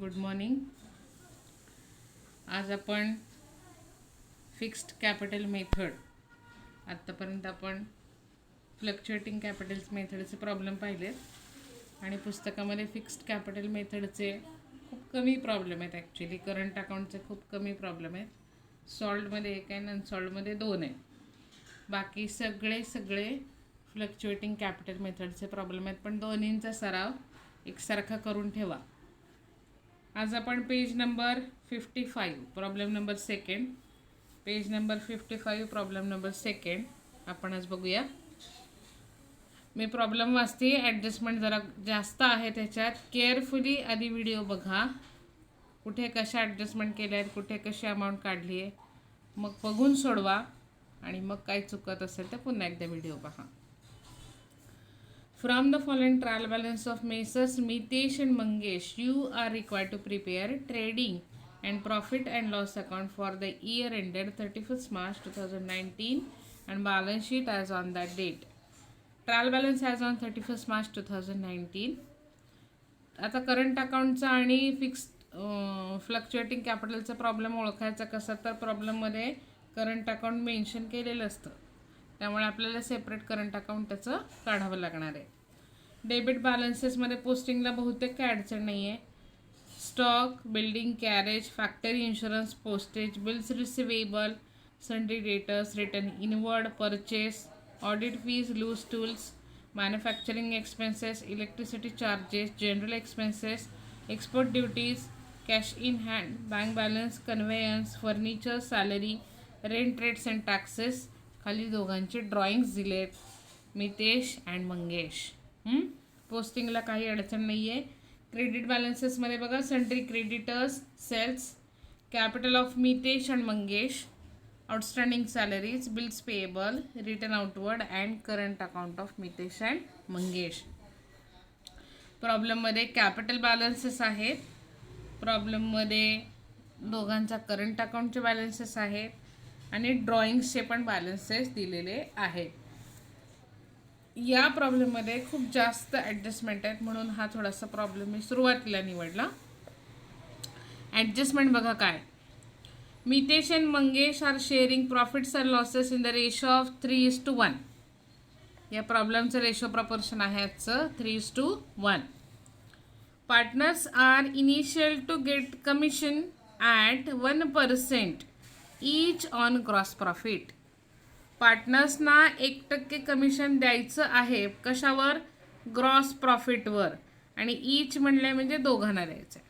Good morning. आज आपण fixed capital method, आत्तापर्यंत आपण फ्लक्च्युएटिंग कॅपिटल्स मेथडचे प्रॉब्लेम पाहिलेत आणि पुस्तकामध्ये फिक्स्ड कॅपिटल मेथडचे खूप कमी प्रॉब्लेम आहेत. ॲक्च्युली करंट अकाउंटचे खूप कमी प्रॉब्लेम आहेत. सॉल्वमध्ये एक आहे, अनसॉल्वमध्ये 2 आहे. बाकी सगळे फ्लक्च्युएटिंग कॅपिटल मेथडचे प्रॉब्लेम आहेत, पण दोन्हींचा सराव एकसारखा करून ठेवा. आज आपण page number 55 problem number 2 page number 55 problem number 2 आपण आज बघूया. मी प्रॉब्लेम वाचते. ॲडजस्टमेंट जरा जास्त आहे त्याच्यात. केअरफुली आधी व्हिडिओ बघा, कुठे कशा ॲडजस्टमेंट केल्या आहेत, कुठे कशी अमाऊंट काढली आहे, मग बघून सोडवा आणि मग काय चुकत असेल तर पुन्हा एकदा व्हिडिओ पहा. From the following trial balance of Messrs. Mitesh and Mangesh, you are required to prepare trading and profit and loss account for the year ended 31st March 2019 and balance sheet as on that date. Trial balance as on 31st March 2019. आता current अकाउंटचा आणि fixed fluctuating कॅपिटलचा problem ओळखायचा कसा, तर प्रॉब्लेममध्ये current account mention केलेलं असतं, त्यामुळे आपल्याला सेपरेट करंट अकाउंट त्याचं काढावं लागणार आहे. डेबिट बॅलन्सेसमध्ये पोस्टिंगला बहुतेक काय अडचण नाही आहे. Stock, building, carriage, factory insurance, postage, bills receivable, sundry debtors, return inward, purchase, audit fees, loose tools, manufacturing expenses, electricity charges, general expenses, export duties, cash in hand, bank balance, conveyance, furniture, salary, rent, rates and taxes. खाली दोघांचे drawings दिलेत, Mitesh and Mangesh. पोस्टिंगला काही अडचण नाही आहे. Credit बॅलन्सेसमध्ये बघा, sundry creditors, sales, capital of Mitesh and Mangesh, outstanding salaries, bills payable, return outward and current account of Mitesh and Mangesh. प्रॉब्लेममध्ये कॅपिटल बॅलन्सेस आहेत, प्रॉब्लेममध्ये दोघांचा करंट अकाउंटचे बॅलन्सेस आहेत आणि ड्रॉइंग्सचे पण बॅलन्सेस दिलेले आहेत. या प्रॉब्लेममध्ये खूप जास्त ॲडजस्टमेंट आहेत, म्हणून हा थोडासा प्रॉब्लेम मी सुरुवातीला निवडला. ॲडजस्टमेंट बघा काय. Mitesh and Mangesh are sharing profits and losses in the ratio of 3:1. या प्रॉब्लेमचं रेशो प्रपोर्शन आहे आजचं 3:1. Partners are initial to get commission at 1% each on gross profit. पार्टनर्सना 1% कमिशन द्यायचं आहे कशावर, ग्रॉस प्रॉफिटवर, आणि ईच म्हणले म्हणजे दोघांना द्यायचं आहे.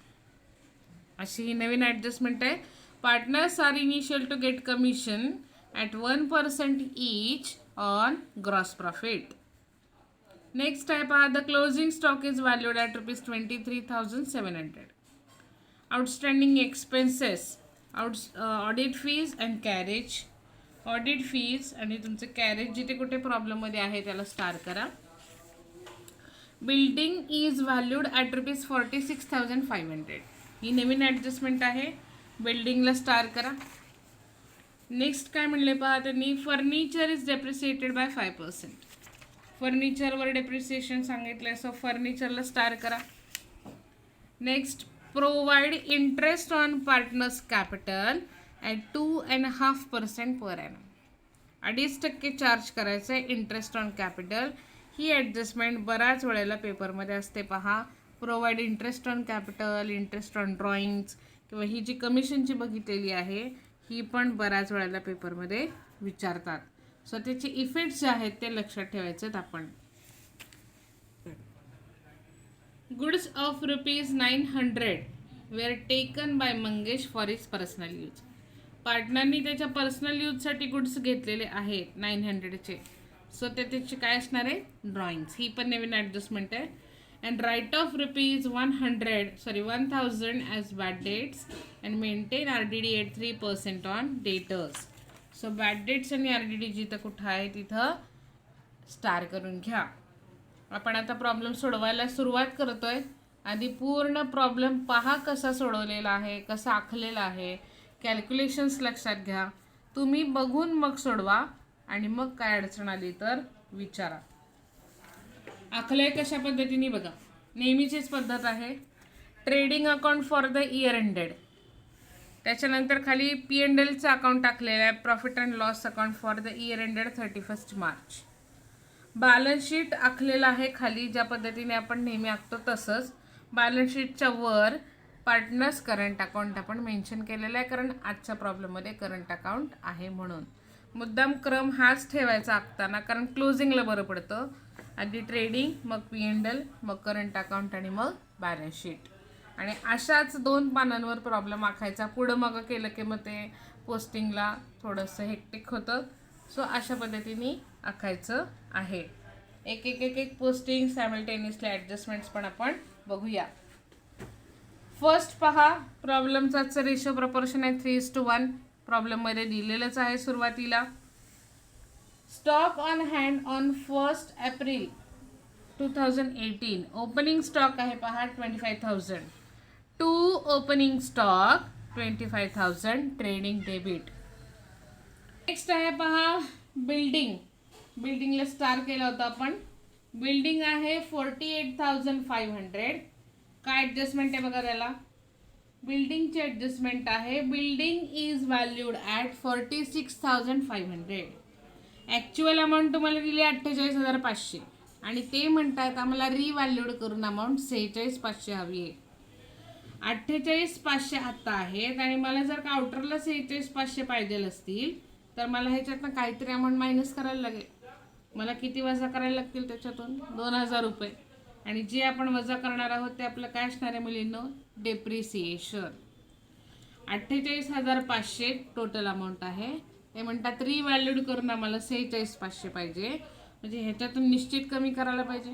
अशी ही नवीन ॲडजस्टमेंट आहे. Partners are initial to get commission at 1% each on gross profit. Next आहे पहा, the closing stock is valued at ₹23,700. Outstanding expenses, audit fees and carriage. Audit fees आणि तुमचं कॅरेज जिथे कुठे प्रॉब्लेममध्ये आहे त्याला स्टार करा. Building is valued at ₹46,500. ही नवीन ॲडजस्टमेंट आहे, बिल्डिंगला स्टार करा. नेक्स्ट काय म्हणले पहा त्यांनी, फर्निचर इज डेप्रिसिएटेड बाय 5%. फर्निचरवर डेप्रिसिएशन सांगितलं, सो फर्निचरला स्टार करा. Next, provide interest on partners capital at 2.5% per annum. 2.5% charge करायचं आहे इंटरेस्ट ऑन कॅपिटल. ही ॲडजस्टमेंट बऱ्याच वेळेला पेपरमध्ये असते पहा. Provide interest on capital, interest on drawings, किंवा ही जी कमिशनची बघितलेली आहे ही पण बऱ्याच वेळेला पेपरमध्ये विचारतात. सो त्याचे इफेक्ट्स जे आहेत ते लक्षात ठेवायचे आहेत आपण. Goods of ₹900 were taken by Mangesh for his personal use. पार्टनरनी त्याच्या पर्सनल यूजसाठी गुड्स घेतलेले आहेत 900चे. सो त्याचे काय असणार आहे, ड्रॉइंग्स. ही पण नवीन ॲडजस्टमेंट आहे. And write off ₹1,000 as bad debts and maintain RDD at 3% on debtors. So bad debts आणि RDD जिथं कुठं आहे तिथं स्टार करून घ्या. आपण आता प्रॉब्लेम सोडवायला सुरुवात करतोय. आधी पूर्ण प्रॉब्लेम पहा कसा सोडवलेला आहे, कसा आखलेला आहे, कॅल्क्युलेशन्स लक्षात घ्या. तुम्ही बघून मग सोडवा आणि मग काय अडचण आली तर विचारा. आखलंय कशा पद्धतीने बघा, नेहमीचीच पद्धत आहे. Trading account for the year ended. त्याच्यानंतर खाली P&Lचं अकाउंट टाकलेलं आहे, profit and loss account for the year ended 31 March. Balance sheet आखलेलं आहे खाली, ज्या पद्धतीने आपण नेहमी आखतो तसंच. बॅलन्स शीटच्या वर पार्टनर्स करंट अकाउंट आपण मेन्शन केलेलं आहे, कारण आजच्या प्रॉब्लेममध्ये करंट अकाउंट आहे म्हणून. मुद्दाम क्रम हाच ठेवायचा आखताना, कारण क्लोजिंगला बरं पडतं. आधी ट्रेडिंग, मग P&L, मग करंट अकाउंट आणि मग बॅलन्स शीट. आणि अशाच 2 पानांवर प्रॉब्लेम आखायचा. पुढं मग केलं की मग ते पोस्टिंगला थोडंसं हेक्टिक होतं. सो अशा पद्धतीने आखायचं आहे. एक एक एक एक पोस्टिंग सायमल्टेनियसली ॲडजस्टमेंट्स पण आपण बघूया. फर्स्ट पहा, प्रॉब्लेमचा रेशो प्रपोर्शन आहे 3:1. प्रॉब्लेममध्ये दिलेलंच आहे सुरुवातीला. Stock on hand on 1 April 2018. Opening stock आहे पहा 25,000. To opening stock 25,000. Trading debit. Next आहे पहा बिल्डिंग. बिल्डिंगला स्टार केला होता आपण. बिल्डिंग आहे 48,500. काय ॲडजस्टमेंट आहे बघा त्याला. बिल्डिंगची ॲडजस्टमेंट आहे, building is valued at 46,500. Actual amount तुम्हाला दिली 48,500 आणि ते म्हणतात आम्हाला रिव्हॅल्यूड करून अमाऊंट 46,500 हवी आहे. 48,500 आत्ता आहेत आणि मला जर का आउटरला 46,500 पाहिजे असतील तर मला ह्याच्यातनं काहीतरी अमाऊंट मायनस करायला लागेल. मला किती वजा करायला लागतील त्याच्यातून? 2,000 रुपये. आणि जे आपण वजा करणार आहोत ते आपलं काय असणार आहे मुलींनो? डेप्रिसिएशन. 48,500 टोटल अमाऊंट आहे. ते म्हणतात रिव्हॅल्यूड करून आम्हाला 46,500 पाहिजे. म्हणजे ह्याच्यातून निश्चित कमी करायला पाहिजे.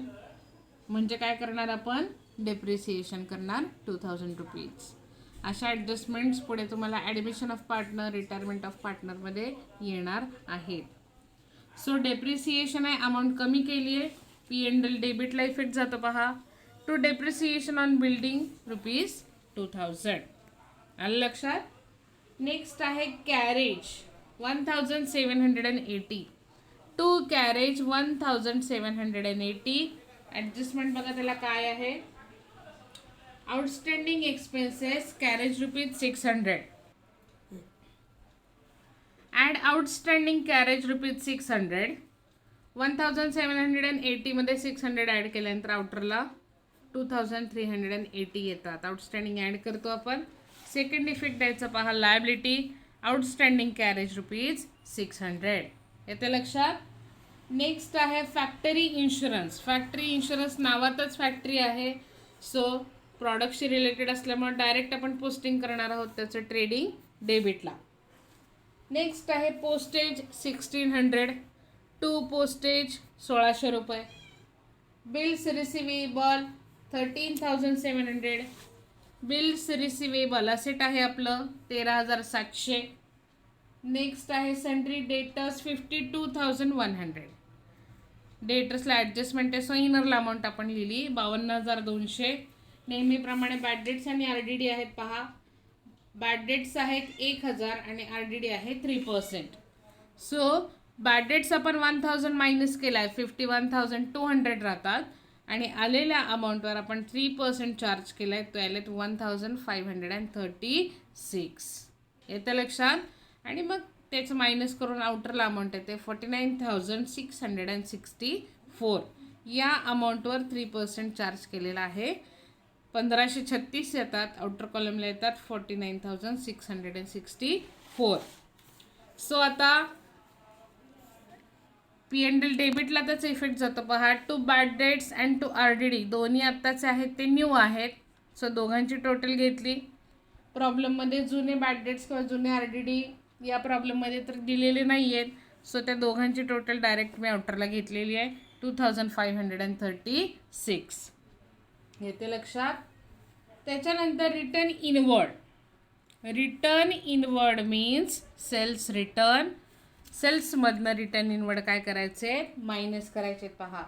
म्हणजे काय करणार आपण? डेप्रिसिएशन करणार 2,000 रुपीज. अशा ॲडजस्टमेंट्स पुढे तुम्हाला admission of partner, retirement of पार्टनरमध्ये येणार आहेत. सो डेप्रिसिएशन आहे, अमाऊंट कमी केली आहे. P&L डेबिटला इफेक्ट जातो पहा. To depreciation on building ₹2,000. आलं लक्षात. नेक्स्ट आहे कॅरेज 1,780. To carriage 1,780. ॲडजस्टमेंट बघा त्याला काय आहे. Outstanding expenses carriage ₹600. Add outstanding carriage ₹600. 1,780 मध्ये 600 ॲड केल्यानंतर आउटरला 2,380 येतात. आउटस्टँडिंग ॲड करतो आपण. सेकंड इफेक्ट द्यायचा पहा, लायबिलिटी आउटस्टँडिंग कॅरेज ₹600. येते लक्षात. नेक्स्ट आहे फॅक्टरी इन्शुरन्स. फॅक्टरी इन्शुरन्स नावातच फॅक्टरी आहे, सो प्रॉडक्टशी रिलेटेड असल्यामुळे डायरेक्ट आपण पोस्टिंग करणार आहोत त्याचं ट्रेडिंग डेबिटला. नेक्स्ट आहे पोस्टेज 1,600. टू पोस्टेज 1,600 रुपये. Bills receivable 13,700. Bills receivable asset आहे आपलं 13,700. नेक्स्ट आहे सन्ड्री डेटर्स 52,100. डेटर्सला ॲडजस्टमेंट आहे, सो इनरला अमाऊंट आपण लिहिली 52,200. नेहमीप्रमाणे बॅड डेट्स आणि RDD आहेत पहा. बॅड डेट्स आहेत 1,000 आणि RDD आहे 3%. सो बॅड डेट्स आपण 1,000 मायनस केला आहे, 51,200 राहतात. आणि आलेल्या अमाऊंटवर आपण 3% चार्ज केला आहे, तो आले 1,536. येतं लक्षात. आणि मग त्याचं मायनस करून आउटरला अमाऊंट येते 49,664. या अमाऊंटवर 3% चार्ज केलेला आहे. 1,536 येतात. आउटर कॉलमला येतात 49,664. सो आता P&L डेबिटला त्याचा इफेक्ट जातो पहा. To bad debts and to RDD दोन्ही आत्ताचे आहेत, ते न्यू आहेत. सो दोघांची टोटल घेतली. प्रॉब्लेममध्ये जुने बॅड डेट्स किंवा जुने RDD या प्रॉब्लेममध्ये तर दिलेले नाही आहेत. सो त्या दोघांची टोटल डायरेक्ट मी आउटरला घेतलेली आहे 2,536. येते लक्षात. त्याच्यानंतर return inward. Return inward means sales return. सेल्समधनं रिटर्न इनवर्ड काय करायचे? मायनस करायचे पहा.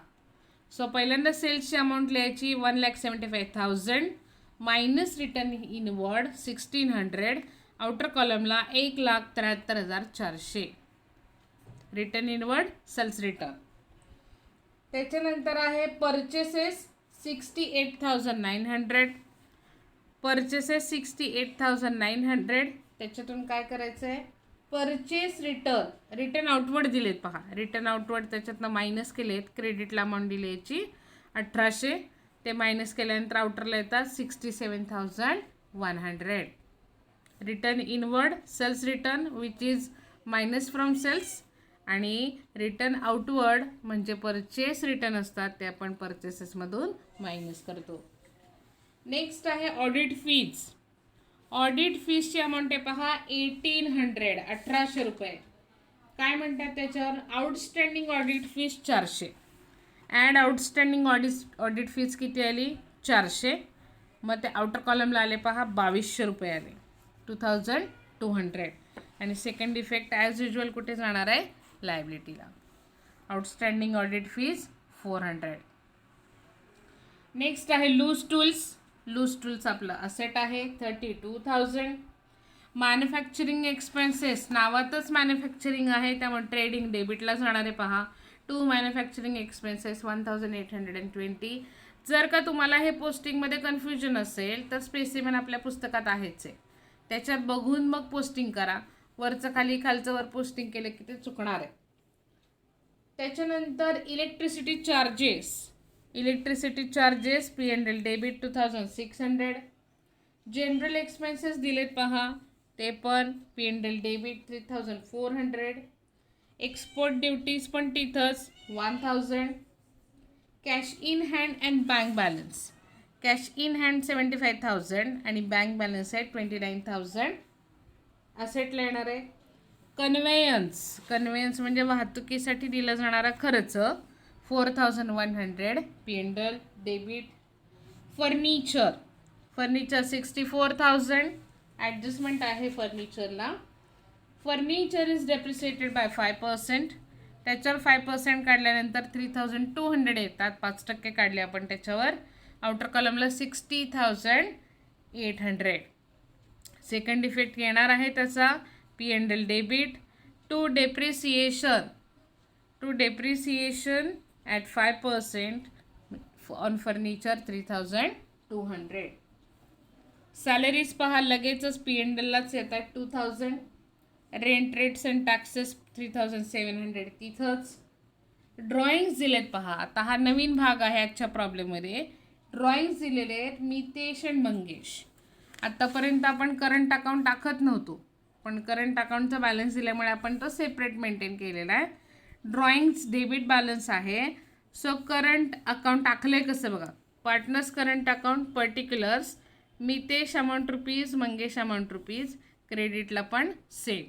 सो पहिल्यांदा सेल्सची अमाऊंट लिहायची 1,75,000 मायनस रिटर्न इनवर्ड 1,600. आउटर कॉलमला 1,73,400. Return inward sales return. त्याच्यानंतर आहे परचेसेस 68,900. परचेसेस 68,900. त्याच्यातून काय करायचं आहे, परचेस रिटर्न आउटवर्ड दिलेत पहा, रिटर्न आउटवर्ड त्याच्यातनं मायनस केलेत. क्रेडिटला अमाऊंट दिली याची 1800, ते मायनस केल्यानंतर आउटरला येतात 67,100. Return inward sales return which is minus from sales, आणि रिटर्न आउटवर्ड म्हणजे परचेस रिटर्न असतात, ते आपण परचेसेसमधून मायनस करतो. नेक्स्ट आहे ऑडिट फीज. ऑडिट फीजची अमाऊंट आहे पहा 1800, 1800 रुपये. काय म्हणतात त्याच्यावर, outstanding audit fees 400. Add outstanding audit fees किती आली, 400. मग ते आउटर कॉलमला आले पहा 2200 रुपये आले, 2200. आणि सेकंड इफेक्ट ॲज युजल कुठे जाणार आहे, लायबिलिटीला. Outstanding audit fees 400. नेक्स्ट आहे लूज टूल्स. लूज टूल्स आपलं असेट आहे 32,000. मॅन्युफॅक्चरिंग एक्सपेन्सेस, नावातच मॅन्युफॅक्चरिंग आहे त्यामुळे ट्रेडिंग डेबिटला जाणार आहे पहा. To manufacturing expenses 1820. जर का तुम्हाला हे पोस्टिंगमध्ये कन्फ्युजन असेल तर स्पेसिमेन आपल्या पुस्तकात आहेच आहे, त्याच्यात बघून मग पोस्टिंग करा. वरचं खाली खालचं वर पोस्टिंग केलं की ते चुकणार आहे. त्याच्यानंतर electricity charges. Electricity charges P&L debit 2600. General expenses दिलेत पहा, ते पण P&L डेबिट 3400. एक्सपोर्ट ड्युटीज पण तिथंच 1000. Cash in hand and bank balance. Cash in hand 75,000 आणि बँक बॅलन्स आहे 29,000. असेटला येणार आहे कन्व्हेयन्स. कन्व्हेयन्स म्हणजे वाहतुकीसाठी दिला जाणारा खर्च 4,100 P&L debit. Furniture. Furniture 64,000. Adjustment आहे फर्निचरला. Furniture is depreciated by 5%. त्याच्यावर 5% काढल्यानंतर 3,200 येतात. 5% काढले आपण त्याच्यावर. आउटर कॉलमला 60,800. सेकंड इफेक्ट येणार आहे त्याचा P&L debit. To depreciation at 5% on furniture 3,200. Salaries पहा लगेचच P&Lलाच येतात 2,000. रेंट रेट्स अँड टॅक्सेस 3,700 तिथंच. ड्रॉइंग्स दिलेत पहा. आता हा नवीन भाग आहे आजच्या प्रॉब्लेममध्ये. ड्रॉइंग्स दिलेले आहेत मितेश आणि मंगेश. आत्तापर्यंत आपण करंट अकाउंट टाकत नव्हतो, पण करंट अकाउंटचा बॅलन्स दिल्यामुळे आपण तो सेपरेट मेंटेन केलेला आहे. ड्रॉइंग्स डेबिट बॅलन्स आहे. सो करंट अकाउंट टाकलं कसं बघा, partners current account particulars, Mitesh amount rupees, Mangesh amount rupees. क्रेडिटला पण सेम.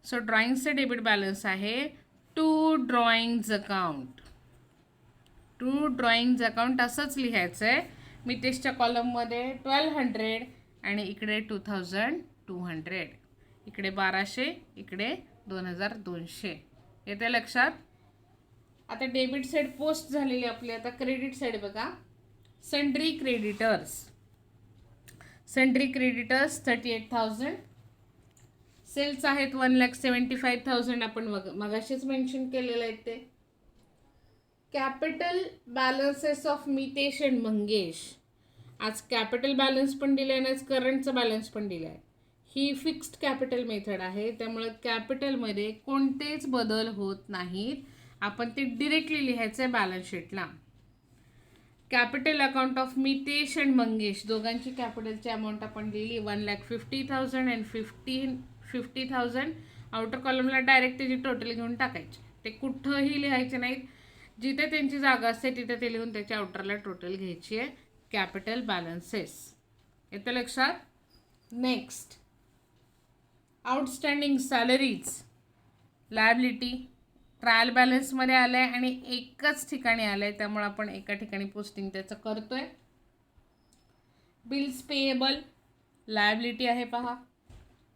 सो ड्रॉइंग्सचं डेबिट बॅलन्स आहे to drawings account. To drawings account असंच लिहायचं आहे. मितेशच्या कॉलममध्ये 1200 आणि इकडे 2,200. इकडे 1200, इकडे 2,200. येते लक्षात. आता डेबिट साईड पोस्ट झालेली आपली. आता क्रेडिट साईड बघा. Sundry creditors. Sundry creditors 38,000. Sales आहेत 1,75,000. आपण मगाशीच मेन्शन केलेलं आहे ते. Capital balances of Mitesh and Mangesh. आज कॅपिटल बॅलन्स पण दिलं आहे आणि आज करंटचा बॅलन्स पण दिला आहे. ही फिक्स्ड कॅपिटल मेथड आहे, त्यामुळे कॅपिटलमध्ये कोणतेच बदल होत नाहीत. आपण ते डिरेक्टली लिहायचं आहे बॅलन्स शीटला. Capital account of Mitesh and Mangesh दोघांची कॅपिटलची अमाऊंट आपण लिहिली 1,50,000 अँड 50,000. आउटर कॉलमला डायरेक्ट त्याची टोटल घेऊन टाकायची. ते कुठंही लिहायचे नाहीत. जिथे त्यांची जागा असते तिथे ते लिहून त्याच्या आउटरला टोटल घ्यायची आहे. Capital balances. येतं लक्षात. Next outstanding salaries liability. Trial बॅलन्समध्ये आलं आहे आणि एकच ठिकाणी आलं आहे, त्यामुळे आपण एका ठिकाणी पोस्टिंग त्याचं करतो आहे. बिल्स पेएबल लायबिलिटी आहे पहा.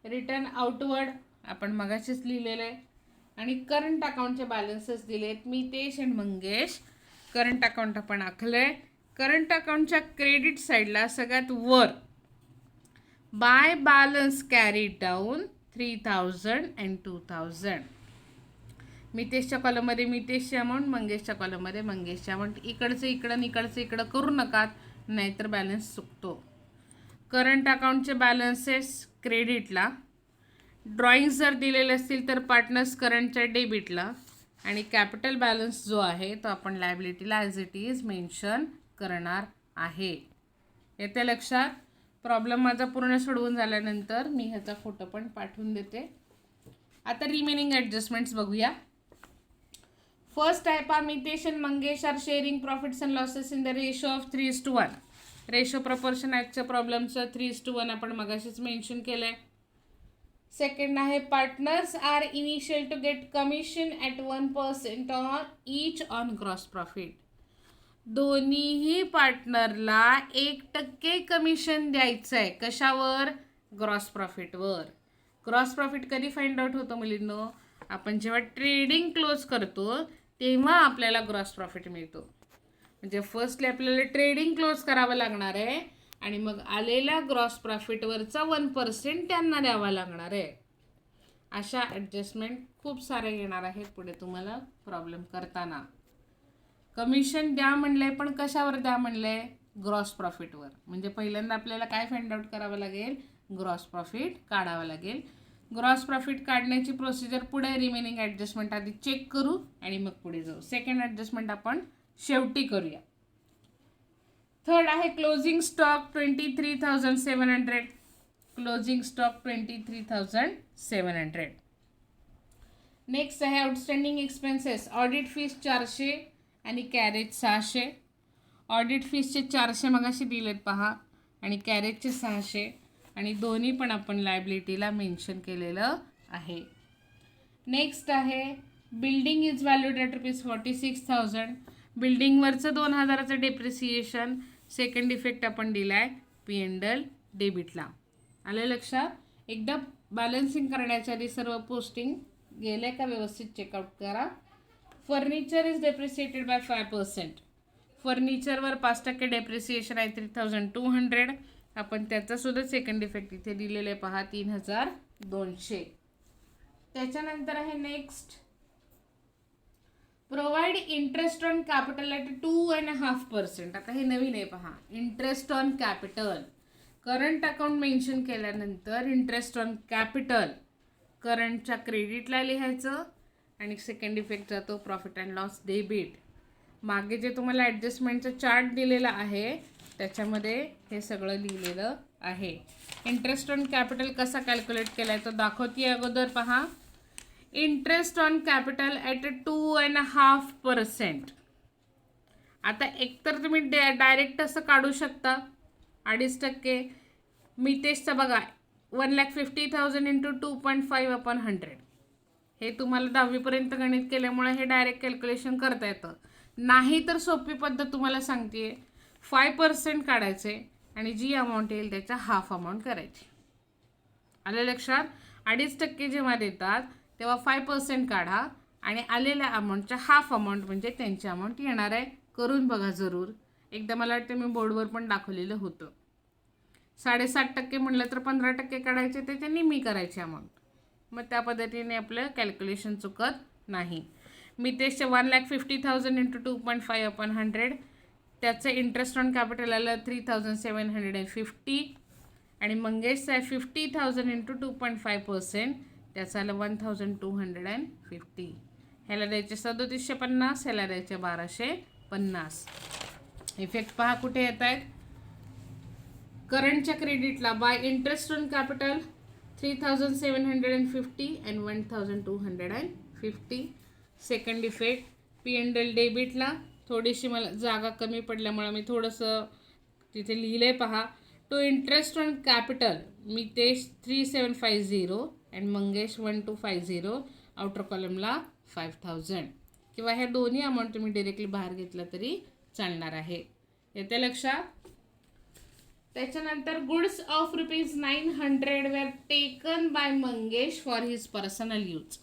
रिटर्न आउटवर्ड आपण मगाशीच लिहिलेलं आहे. आणि करंट अकाउंटचे बॅलन्सेस दिलेत मितेश आणि मंगेश. करंट अकाउंट आपण आखलं आहे. करंट अकाउंटच्या क्रेडिट साईडला सगळ्यात वर by balance carried down 3,000 and 2,000. मितेशच्या कॉलममध्ये मितेशची अमाऊंट, मंगेशच्या कॉलममध्ये मंगेशची अमाऊंट. इकडचं इकडं करू नका, नाहीतर बॅलन्स चुकतो. करंट अकाउंटचे बॅलन्सेस क्रेडिटला, ड्रॉइंग्स जर दिलेले असतील तर पार्टनर्स करंटच्या डेबिटला, आणि कॅपिटल बॅलन्स जो आहे तो आपण लायबिलिटीला ॲज इट इज मेन्शन करणार आहे. येते लक्षात? प्रॉब्लेम माझा पूर्ण सोडवून झाल्यानंतर मी ह्याचा फोटो पण पाठवून देते. आता रिमेनिंग ॲडजस्टमेंट्स बघूया. फर्स्ट आहे पहा, मितेश आणि Mangesh are sharing profits and losses in the ratio of 3:1. Ratio proportion ॲक्टच्या प्रॉब्लेमचं 3:1 आपण मगाशीच मेन्शन केलं आहे. सेकंड आहे, partners are initial to get commission at 1% on each on gross profit. दोन्हीही पार्टनरला 1% कमिशन द्यायचं आहे. कशावर? ग्रॉस प्रॉफिटवर. ग्रॉस प्रॉफिट कधी फाइंड आउट होतं मुलींनो? आपण जेव्हा ट्रेडिंग क्लोज करतो तेव्हा आपल्याला ग्रॉस प्रॉफिट मिळतो. म्हणजे फर्स्टली आपल्याला ट्रेडिंग क्लोज करावं लागणार आहे आणि मग आलेल्या ग्रॉस प्रॉफिटवरचा 1% त्यांना द्यावा लागणार आहे. अशा ॲडजस्टमेंट खूप सारे येणार आहेत पुढे तुम्हाला प्रॉब्लेम करताना. कमिशन द्या म्हणलंय, पण कशावर द्या म्हणलंय? ग्रॉस प्रॉफिटवर. म्हणजे पहिल्यांदा आपल्याला काय फाइंड आउट करावं लागेल? ग्रॉस प्रॉफिट काढावं लागेल. ग्रॉस प्रॉफिट काढण्याची प्रोसिजर पुढे रिमेनिंग ॲडजस्टमेंट आधी चेक करू आणि मग पुढे जाऊ. सेकंड ॲडजस्टमेंट आपण शेवटी करूया. थर्ड आहे closing stock 23,700. Closing stock 23,700. Next आहे आउटस्टँडिंग एक्सपेन्सेस. ऑडिट फीस 400 आणि कॅरेज 600. ऑडिट फीसचे 400 मगाशी दिलेत पहा आणि कॅरेजचे 600, आणि दोन्ही पण आपण लायबिलिटीला मेन्शन केलेलं आहे. नेक्स्ट आहे बिल्डिंग इज व्हॅल्यूड ॲट ₹46,000. बिल्डिंगवरचं 2,000चं डेप्रिसिएशन. सेकंड इफेक्ट आपण दिला आहे P&L डेबिटला. आलं लक्षात? एकदा बॅलन्सिंग करण्याच्या आधी सर्व पोस्टिंग गेले का व्यवस्थित चेकआउट करा. Furniture is depreciated by 5%. फर्निचरवर 5% डेप्रिसिएशन आहे 3,200. आपण त्याचा सुद्धा सेकंड इफेक्ट इथे दिलेले पहा 3,200. त्याच्यानंतर आहे next, provide interest on capital at 2.5%. आता हे नवीन आहे पहा, interest on capital. Current account mention केल्यानंतर इंटरेस्ट ऑन कॅपिटल करंटच्या क्रेडिटला लिहायचं आणि सेकंड इफेक्ट जातो प्रॉफिट अँड लॉस डेबिट. मागे जे तुम्हाला ॲडजस्टमेंटचं चार्ट दिलेला आहे त्याच्यामध्ये हे सगळं लिहिलेलं आहे. इंटरेस्ट ऑन कॅपिटल कसा कॅल्क्युलेट केला आहे तो दाखवते अगोदर पहा. Interest on capital at 2.5%. आता एकतर तुम्ही डायरेक्ट असं काढू शकता 2.5%. मितेशचं बघा 1,50,000 इंटू 2.5/100. हे तुम्हाला 10वीपर्यंत गणित केल्यामुळे हे डायरेक्ट कॅल्क्युलेशन करता येतं. नाही तर सोपी पद्धत तुम्हाला सांगते, 5% काढायचे आणि जी अमाऊंट येईल त्याच्या हाफ अमाऊंट करायची. आलं लक्षात? 2.5% जेव्हा देतात तेव्हा 5% काढा आणि आलेल्या अमाऊंटच्या हाफ अमाऊंट म्हणजे त्यांची अमाऊंट येणार आहे. करून बघा जरूर. एकदा मला वाटतं मी बोर्डवर पण दाखवलेलं होतं. 7.5% म्हणलं तर 15% काढायचे, त्याच्या निम्मी करायची अमाऊंट. मग त्या पद्धतीने आपलं कॅल्क्युलेशन चुकत नाही. मितेशचे 1,50,000 इंटू 2.5/100. त्याचं इंटरेस्ट ऑन कॅपिटल आलं 3,750 आणि मंगेशचं आहे 50,000 इंटू 2.5%. त्याचं आलं 1,250. ह्याला द्यायचे 3,750, ह्याला द्यायचे 1,250. इफेक्ट पहा कुठे येत आहेत. करंटच्या क्रेडिटला by interest on capital 3,750 and 1,250. Second effect P&L डेबिटला थोडीशी मला जागा कमी पडल्यामुळे मी थोडंसं तिथे लिहिलं आहे पहा. To interest on capital Mitesh 3,750 and Mangesh 1,250. Outer कॉलमला 5,000. किंवा ह्या दोन्ही अमाऊंट तुम्ही डिरेक्टली बाहेर घेतलं तरी चालणार आहे. येते लक्षात? त्याच्यानंतर goods of ₹900 were taken by Mangesh for his personal use.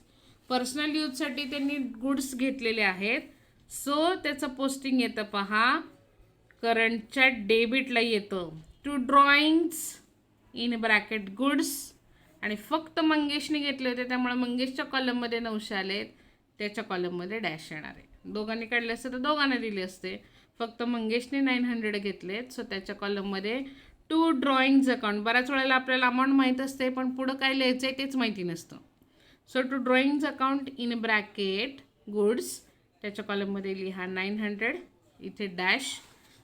Personal यूजसाठी त्यांनी गुड्स घेतलेले आहेत. सो त्याचं पोस्टिंग येतं पहा करंटच्या डेबिटला येतं. To drawings in bracket goods आणि फक्त मंगेशने घेतले होते त्यामुळे मंगेशच्या कॉलममध्ये 900 आलेत, त्याच्या कॉलममध्ये डॅश येणार आहे. दोघांनी काढले असते तर दोघांना दिले असते. फक्त मंगेशने 900 घेतलेत, सो त्याच्या कॉलममध्ये टू ड्रॉइंग्ज अकाउंट. बऱ्याच वेळेला आपल्याला अमाऊंट माहीत असते पण पुढं काय लिहायचं आहे तेच माहिती नसतं. So to drawings account in bracket goods, त्याच्या कॉलममध्ये लिहा 900, इथे डॅश.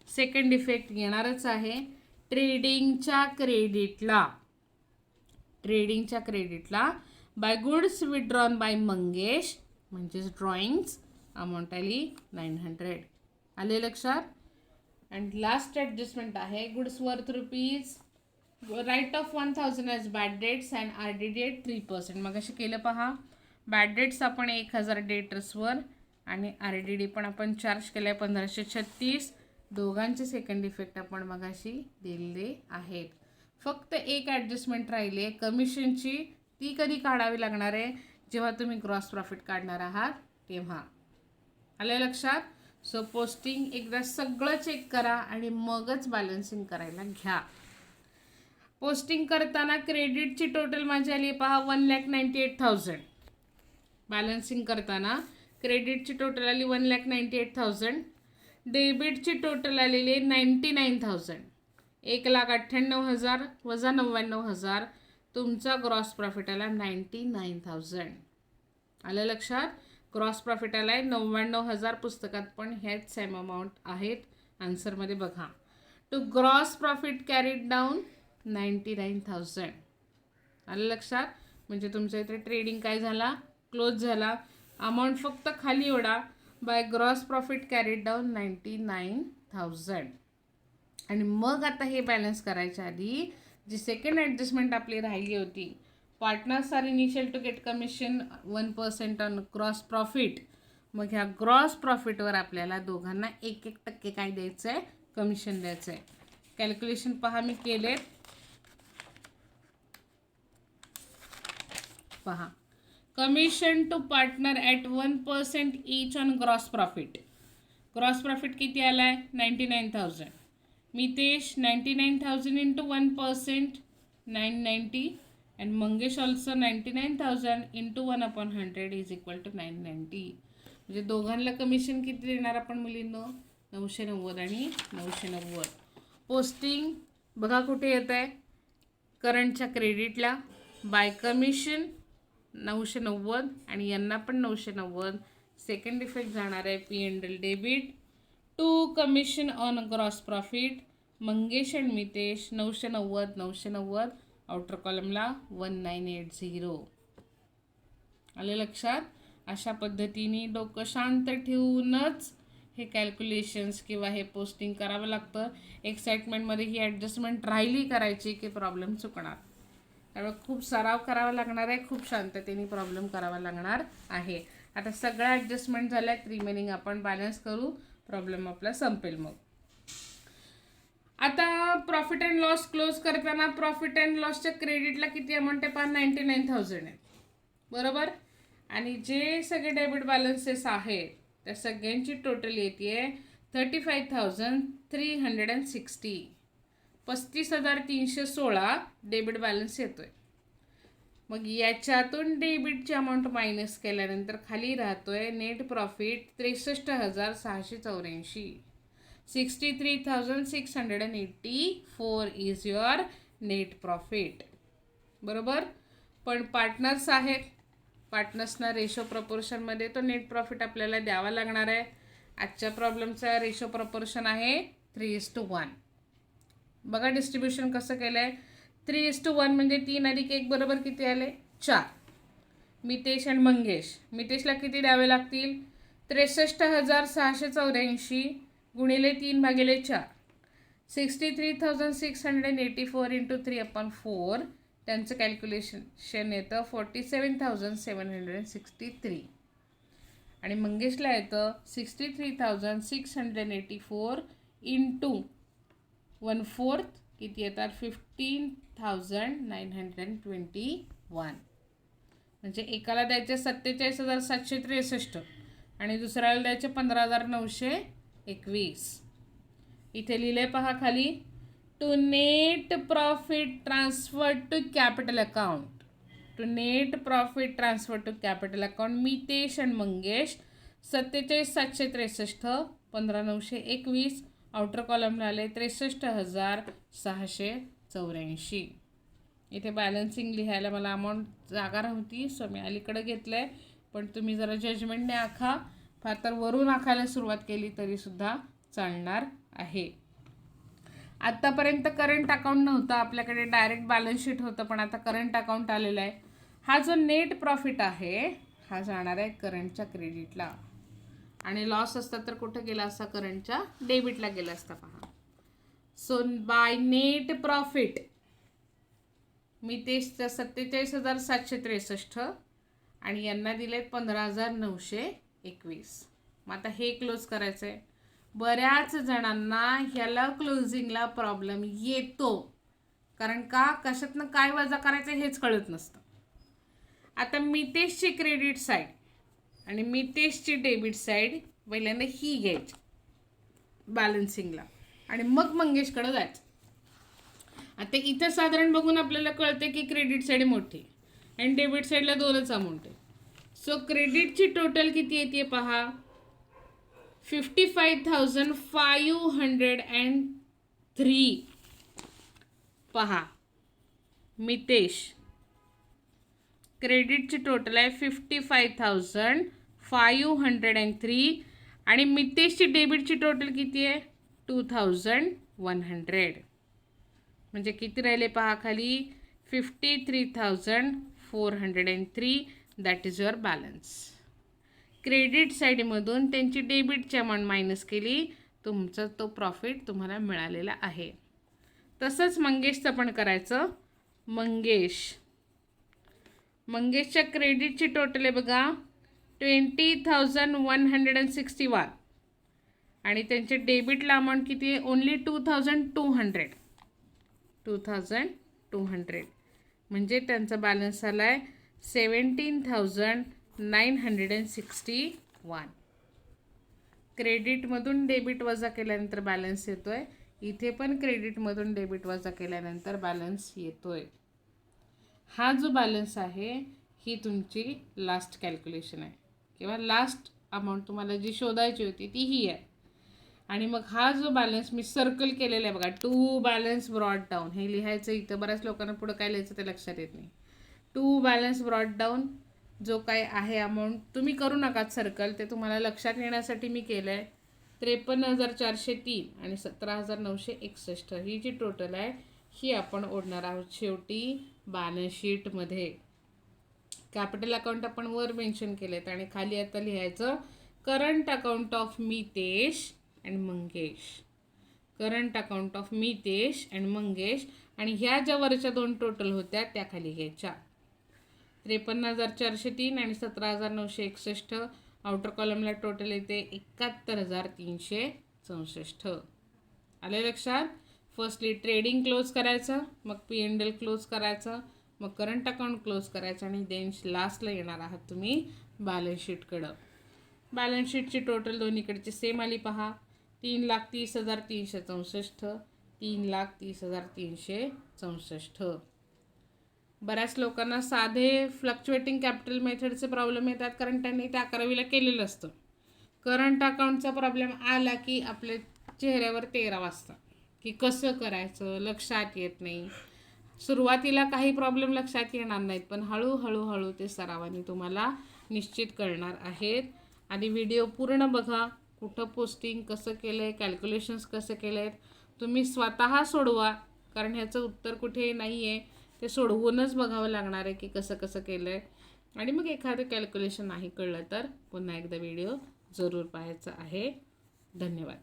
सेकंड इफेक्ट येणारच आहे. ट्रेडिंगच्या क्रेडिटला by goods withdrawn by Mangesh म्हणजेच ड्रॉइंग्स, अमाऊंट आली 900. आले लक्षात. अँड लास्ट ॲडजस्टमेंट आहे goods worth rupees, write off 1000 as bad debts and R D debt 3%. मग असे केलं पहा. बॅड डेट्स आपण 1000 डेटर्सवर आणि आर डी डी पण आपण चार्ज केलं आहे 1536. दोघांचे सेकंड इफेक्ट आपण मग अशी दिलेले आहेत. फक्त एक ॲडजस्टमेंट राहिली आहे कमिशनची. ती कधी काढावी लागणार आहे, जेव्हा तुम्ही ग्रॉस प्रॉफिट काढणार आहात तेव्हा. आलं लक्षात. सो पोस्टिंग एकदा सगळं चेक करा आणि मगच बॅलन्सिंग करायला घ्या. पोस्टिंग करताना क्रेडिटची टोटल माझी आली पहा 1,98,000. बॅलन्सिंग करताना क्रेडिटची टोटल आली 1,98,000. डेबिटची टोटल आलेली 99,000. 1,98,000 वजा 99,000, तुमचा ग्रॉस प्रॉफिट आला 99,000. आलं लक्षात. ग्रॉस प्रॉफिट आला आहे 99,000. पुस्तकात पण ह्याच सेम अमाऊंट आहेत. आन्सरमध्ये बघा. To gross profit carried down 99,000. आलं लक्षात. म्हणजे तुमच्या इथे ट्रेडिंग काय झाला, क्लोज झाला. अमाऊंट फक्त खाली ओढा. By gross profit carried down 99,000. आणि मग आता हे बॅलन्स करायच्या आधी जी सेकंड ॲडजस्टमेंट आपली राहिली होती, partners are initial to get commission 1% on gross profit. मग ह्या ग्रॉस प्रॉफिटवर आपल्याला दोघांना 1% काय द्यायचं आहे, कमिशन द्यायचं आहे. कॅल्क्युलेशन पहा मी केले. पहा. Commission to partner at 1% each on gross profit. Gross profit किती आला आहे 99,000. Mitesh 99,000 into 1% 990 and Mangesh also 99,000 into 1/100 is equal to 990. म्हणजे दोघांना कमिशन किती देणार आपण मुलींनो, 990 आणि 990. पोस्टिंग बघा कुठे येत आहे, करंटच्या क्रेडिटला. बाय कमिशन 990 आणि यांना पण 990. सेकंड इफेक्ट जाणार आहे P and L debit to commission on gross profit. Mangesh and Mitesh 990. Outer कॉलमला 1980. आले लक्षात. अशा पद्धतीने डोकं शांत ठेवूनच हे कॅल्क्युलेशन्स किंवा हे पोस्टिंग करावं लागतं. एक्साइटमेंटमध्ये ही ॲडजस्टमेंट राहिली करायची की प्रॉब्लेम चुकणार. त्यामुळे खूप सराव करावा लागणार आहे, खूप शांततेने प्रॉब्लेम करावा लागणार आहे. आता सगळ्या ॲडजस्टमेंट झाल्यात, रिमेनिंग आपण बॅलन्स करू, प्रॉब्लेम आपला संपेल. मग आता प्रॉफिट अँड लॉस क्लोज करताना प्रॉफिट अँड लॉसच्या क्रेडिटला किती अमाऊंट आहे पहा 99,000 आहे बरोबर. आणि जे सगळे डेबिट बॅलन्सेस आहेत त्या सगळ्यांची टोटल येते 35,360. 35,316 डेबिट बॅलन्स येतोय. मग याच्यातून डेबिटची अमाऊंट मायनस केल्यानंतर खाली राहतोय net profit 63,684. 63,684 is your net profit बरोबर. पण पार्टनर्स आहेत, पार्टनर्सना रेशो प्रपोर्शनमध्ये तो नेट प्रॉफिट आपल्याला द्यावा लागणार आहे. आजच्या प्रॉब्लेमचा रेशो प्रपोर्शन आहे 3:1. बघा डिस्ट्रीब्युशन कसं केलं आहे. 3:1 म्हणजे 3 अधिक 1 बरोबर किती आले 4. मितेश आणि मंगेश, मितेशला किती द्यावे लागतील 63,684 गुणिले 3/4. 63,684 इंटू 3/4. त्यांचं कॅल्क्युलेशन येतं 47,763. आणि मंगेशला येतं 63,684 इंटू 1/4 किती येतात 15,921. म्हणजे एकाला द्यायचे 47,763 आणि दुसऱ्याला द्यायचे 15,921. इथे लिहिले पहा खाली to net profit transfer to capital account. To net profit transfer to capital account Mitesh आणि मंगेश 47,763 15,921 आउटर कॉलमला आले 63,684. इथे बॅलन्सिंग लिहायला मला अमाऊंट जागा नव्हती, सो मी अलीकडे घेतलं आहे. पण तुम्ही जरा जजमेंटने आखा, फार तर वरून आखायला सुरुवात केली तरीसुद्धा चालणार आहे. आत्तापर्यंत करंट अकाउंट नव्हतं आपल्याकडे, डायरेक्ट बॅलन्स शीट होतं, पण आता करंट अकाउंट आलेलं आहे. हा जो नेट प्रॉफिट आहे हा जाणार आहे करंटच्या क्रेडिटला, आणि लॉस असता तर कुठं गेला असता, करंटच्या डेबिटला गेला असता. पहा, सो बाय नेट प्रॉफिट मी ते 47,763 आणि यांना दिलेत 15,921. मग आता हे क्लोज करायचं आहे. बऱ्याच जणांना ह्याला क्लोजिंगला प्रॉब्लेम येतो, कारण का कशातनं काय वजा करायचं हेच कळत नसतं. आता मितेशची क्रेडिट साईड आणि मितेशची डेबिट साईड पहिल्यांदा ही घ्यायची बॅलन्सिंगला, आणि मग मंगेशकडे जायचं. आता इथं साधारण बघून आपल्याला कळते की क्रेडिट साईड मोठी आणि डेबिट साईडला 2च अमाऊंट आहे. सो क्रेडिटची टोटल किती येते पहा, 55,503. पहा, मितेश क्रेडिटची टोटल आहे 55,503 आणि मितेशची डेबिटची टोटल किती आहे 2,100. म्हणजे किती राहिले पहा खाली, 53,403. That is your balance. Credit साईडमधून त्यांची डेबिटची अमाऊंट मायनस केली, तुमचा तो प्रॉफिट तुम्हाला मिळालेला आहे. तसंच मंगेशचं पण करायचं. मंगेशच्या क्रेडिटची टोटल आहे बघा 20,161 आणि त्यांचे डेबिटला अमाऊंट किती आहे, ओन्ली 2,200. म्हणजे त्यांचा बॅलन्स आला आहे 17,961. क्रेडिटमधून डेबिट वजा केल्यानंतर बॅलन्स येतो आहे. इथे पण क्रेडिटमधून डेबिट वजा केल्यानंतर बॅलन्स येतो आहे. हा जो बॅलन्स आहे ही तुमची लास्ट कॅल्क्युलेशन आहे, किंवा लास्ट अमाऊंट तुम्हाला जी शोधायची होती ती ही आहे. आणि मग हा जो बॅलन्स मी सर्कल केलेला आहे बघा, टू बॅलन्स ब्रॉट डाऊन, हे लिहायचं इथं. बऱ्याच लोकांना पुढं काय लिहायचं ते लक्षात येत नाही. टू बॅलन्स ब्रॉट डाऊन जो काय आहे अमाऊंट, तुम्ही करू नका सर्कल, ते तुम्हाला लक्षात येण्यासाठी मी केलं आहे. 53,403 आणि 17,961 ही जी टोटल आहे ही आपण ओढणार आहोत शेवटी बॅलन्स शीटमध्ये. कॅपिटल अकाउंट आपण वर मेन्शन केलेत आणि खाली आता लिहायचं current account of Mitesh and Mangesh. Current account of Mitesh and Mangesh, आणि ह्या ज्या वरच्या 2 टोटल होत्या त्या खाली घ्यायच्या. 53,403 आणि 17,961. आउटर कॉलमला टोटल येते 71,364. आले लक्षात. फर्स्टली ट्रेडिंग क्लोज करायचं, मग P&L क्लोज करायचं, मग करंट अकाउंट क्लोज करायचं, आणि देन लास्टला येणार आहात तुम्ही बॅलन्स शीटकडं. बॅलन्स शीटची टोटल दोन्हीकडची सेम आली पहा, 3,30,364, 3,30,364. बऱ्याच लोकांना साधे फ्लक्च्युएटिंग कॅपिटल मेथडचे प्रॉब्लेम येतात, कारण त्यांनी त्या 11वीला केलेलं असतं. करंट अकाउंटचा प्रॉब्लेम आला की आपल्या चेहऱ्यावर 13 वाजता की कसं करायचं लक्षात येत नाही. सुरुवातीला काही प्रॉब्लेम लक्षात येणार नाहीत, पण हळूहळू ते सरावाने तुम्हाला निश्चित कळणार आहेत. आणि व्हिडिओ पूर्ण बघा, कुठं पोस्टिंग कसं केलं आहे, कॅल्क्युलेशन्स कसं केलं आहेत, तुम्ही स्वतः सोडवा, कारण ह्याचं उत्तर कुठे नाही आहे. ते सोडवूनच बघावं लागणार आहे की कसं कसं केलं आहे. आणि मग एखादं कॅल्क्युलेशन नाही कळलं तर पुन्हा एकदा व्हिडिओ जरूर पाहायचा आहे. धन्यवाद.